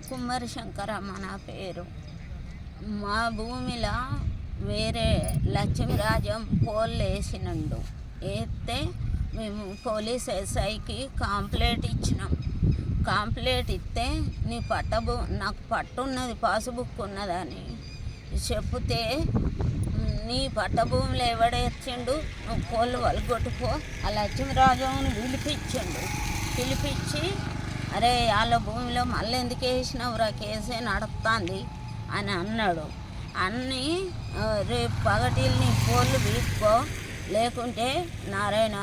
కుమ్మరి శంకరమ్మ నా పేరు. మా భూమిలో వేరే లక్ష్మీరాజం పోల్ వేసినండు. వేస్తే మేము పోలీస్ ఎస్ఐకి కంప్లైంట్ ఇచ్చినాం. కంప్లైంట్ ఇస్తే నాకు పట్టున్నది, పాస్బుక్ ఉన్నదని చెప్తే నీ పట్టభూమిలో ఎవడేచ్చిండు, నువ్వు పోలు వలగొట్టుకో. ఆ లక్ష్మీరాజుని పిలిపించి అరే వాళ్ళ భూమిలో మళ్ళీ ఎందుకు వేసినావురా, కేసే నడుస్తుంది అని అన్నాడు. అన్నీ రేపు పగటిల్ని పోళ్ళు వీసుకో, లేకుంటే నారాయణ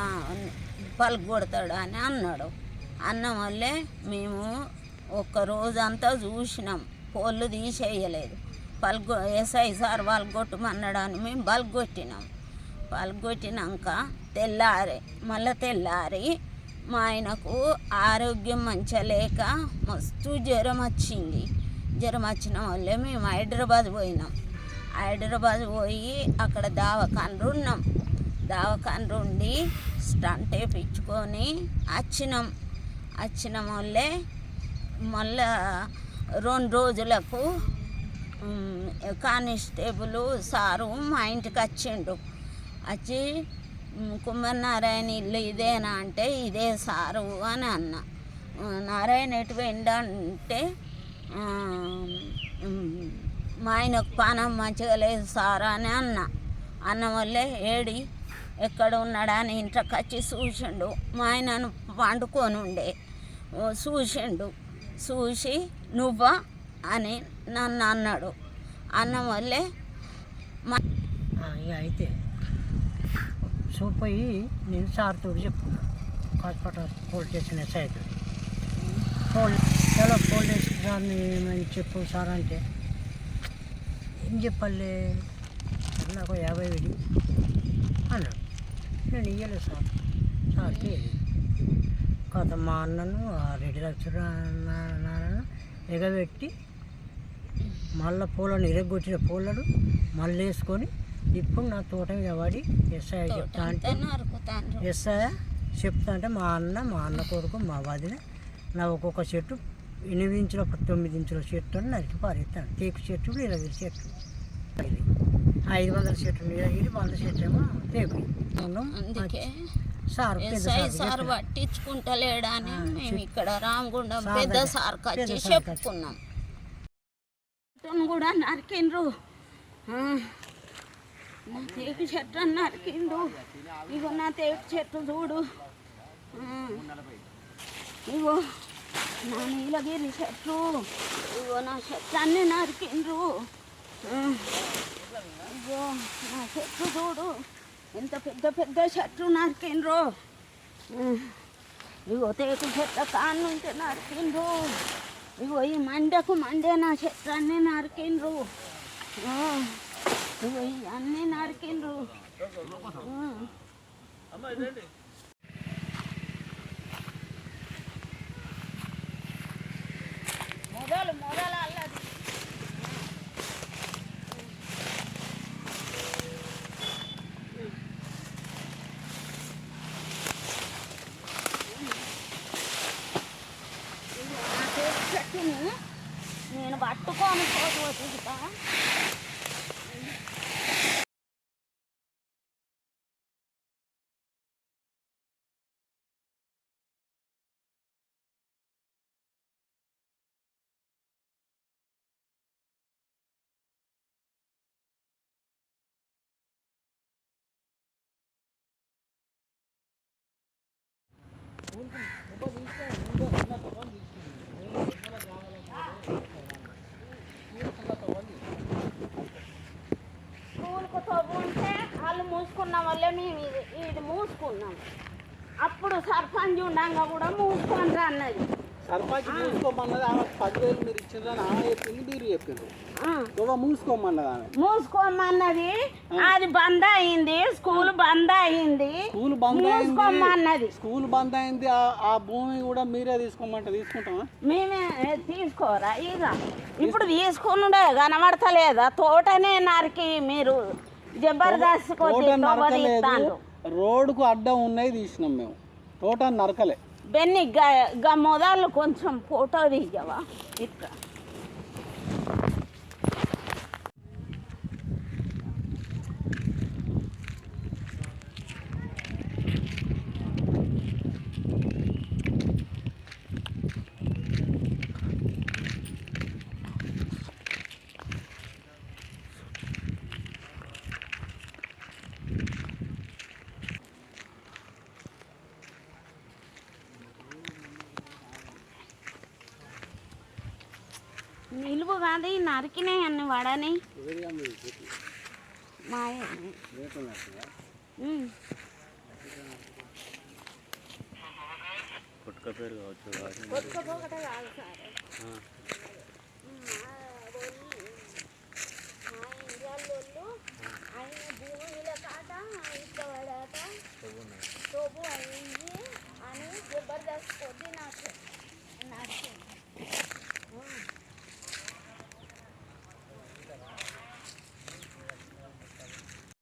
పలుకొడతాడు అని అన్నాడు. అన్న వల్లే మేము ఒక్క రోజంతా చూసినాం, పోళ్ళు తీసేయలేదు. ఎస్ఐ సార్ పలుకొట్టమన్నాడని మేము పలుకొట్టినాక తెల్లారి మా ఆయనకు ఆరోగ్యం మంచిగా లేక మస్తు జ్వరం వచ్చింది. జ్వరం వచ్చిన వల్లే మేము హైదరాబాద్ పోయి అక్కడ దావకాన్లు ఉండి స్టంట్ వేయించుకొని వచ్చిన వల్లే మళ్ళా 2 రోజులకు కానిస్టేబుల్ సారు మా ఇంటికి వచ్చిండు. వచ్చి కుమ్మరి నారాయణ ఇల్లు ఇదేనా అంటే ఇదే సారు అని అన్న. నారాయణ ఎటు పోయిండంటే మా ఆయనకు పానం మంచిగా లేదు సార్ అని అన్న వల్లే ఎక్కడ ఉన్నాడా అని ఇంట్లోకి వచ్చి చూసిండు. మా ఆయనను పండుకొని ఉండే చూసి నువ్వా అని నన్ను అన్నాడు. అన్న వల్లే అయితే చూపోయి నేను సార్తో చెప్పుకున్నాను. కాకపోతే పోలీస్ స్టేషన్ ఎస్ఐ చాలా పోలీస్ స్టేషన్ ఏమని చెప్పు సార్ అంటే ఏం చెప్పాలి, నాకు 50,000 అన్నాడు. నేను ఇయ్యలేదు సార్కి కొత్త మా అన్నను 2 లక్షలు ఎగబెట్టి మళ్ళీ పూలను ఇరగొచ్చిన పూలను మళ్ళీ వేసుకొని ఇప్పుడు నా తోట మీద పడి ఎస్ఐ చెప్తా అంటే మా అన్న కొడుకు మా వదిన నా ఒక్కొక్క చెట్టు 8 ఇంచుల 9 ఇంచుల చెట్టు అని నరికి పారేస్తాను. తేకు చెట్టు 20 చెట్లు, 500 చెట్లు 100 చెట్లు ఏమో తేకు. సార్ పట్టించుకుంటలేడా అని మేము ఇక్కడ రామగుండం పెద్ద సార్ వచ్చి చెప్పుకున్నాం. కూడా నరికిండ్రు, నా తేకు చెట్టు అని నరికిండు. ఇగో నా తేకు చెట్టు చూడు, ఇగో నా నీలగిరి చెట్టు, ఇగో నా చెట్టు అన్నీ నరికిండ్రు. ఇగో నా చెట్టు చూడు, ఎంత పెద్ద చెట్టు నరికిండ్రు. ఇగో తేకు చెట్ల కానుంటే నరికిండ్రు. ఇగో ఈ మండే నా చెట్లు అన్నీ నరికిండ్రు. ఇగో ఇవన్నీ నరికిండ్రు. మొదలు అల్లది నేను పట్టుకొని పోతున్నా. స్కూల్కు తవ్వుంటే వాళ్ళు మూసుకున్న వల్లే మేము ఇది మూసుకున్నాం. అప్పుడు సర్పంచ్ ఉండగా కూడా మూసుకొని అన్నది. సర్పంచ్ మూసుకోమన్నది. ఆమె 10,000 మీరు ఇచ్చిండ్రని ఆమె చెప్పింది, మీరు చెప్పిండ్రు. మూసుకోమన్నది. అది బంద్ అయింది, స్కూల్ బంద్ అయింది. స్కూల్ బంద్ అయింది. ఆ భూమి కూడా మీరే తీసుకుంటామా? మేమే తీసుకోరా? ఇక ఇప్పుడు తీసుకుని కనబడతలేదా? తోటనే నరికి మీరు జబర్దస్త్ రోడ్డుకు అడ్డం ఉన్నాయి తీసినాం మేము, తోట నరకలే. బెన్ని మొదలు కొంచెం ఫోటో తీయవా ఇట్లా? నిలువు కాదు నరికినాయి అన్ని వడని ఎవరి అమ్మ ఈ చెట్లు? మా రేట్లు ఉన్నట్టుగా? పుట్టుకపోయారు కావచ్చు కొట్టుకోపోకటే కాదు సార్ మా ఇండియాలో ఆయన భూమిల కాట ఇష్టపడాక తోపు అయింది అని జబర్దస్త్ కొద్ది